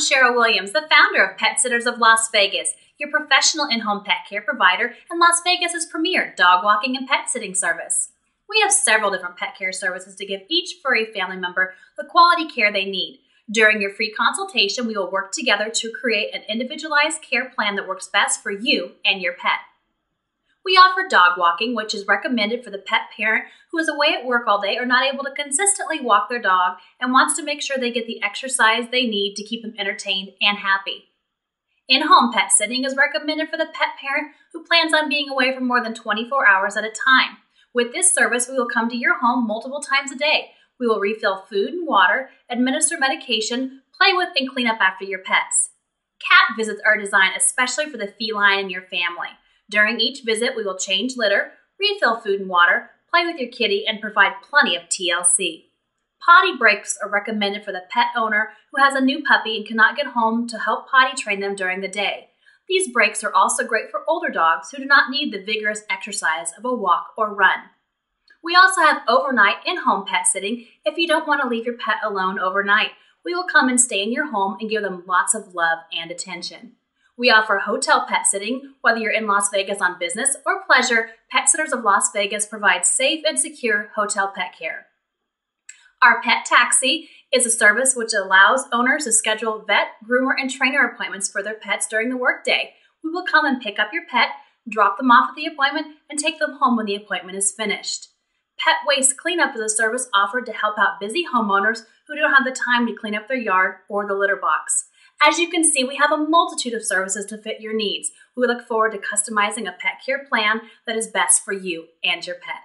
Cheryl Williams, the founder of Pet Sitters of Las Vegas, your professional in-home pet care provider and Las Vegas's premier dog walking and pet sitting service. We have several different pet care services to give each furry family member the quality care they need. During your free consultation, we will work together to create an individualized care plan that works best for you and your pet. We offer dog walking, which is recommended for the pet parent who is away at work all day or not able to consistently walk their dog and wants to make sure they get the exercise they need to keep them entertained and happy. In-home pet sitting is recommended for the pet parent who plans on being away for more than 24 hours at a time. With this service, we will come to your home multiple times a day. We will refill food and water, administer medication, play with and clean up after your pets. Cat visits are designed especially for the feline in your family. During each visit, we will change litter, refill food and water, play with your kitty, and provide plenty of TLC. Potty breaks are recommended for the pet owner who has a new puppy and cannot get home to help potty train them during the day. These breaks are also great for older dogs who do not need the vigorous exercise of a walk or run. We also have overnight in-home pet sitting if you don't want to leave your pet alone overnight. We will come and stay in your home and give them lots of love and attention. We offer hotel pet sitting. Whether you're in Las Vegas on business or pleasure, Pet Sitters of Las Vegas provides safe and secure hotel pet care. Our pet taxi is a service which allows owners to schedule vet, groomer, and trainer appointments for their pets during the workday. We will come and pick up your pet, drop them off at the appointment, and take them home when the appointment is finished. Pet waste cleanup is a service offered to help out busy homeowners who don't have the time to clean up their yard or the litter box. As you can see, we have a multitude of services to fit your needs. We look forward to customizing a pet care plan that is best for you and your pet.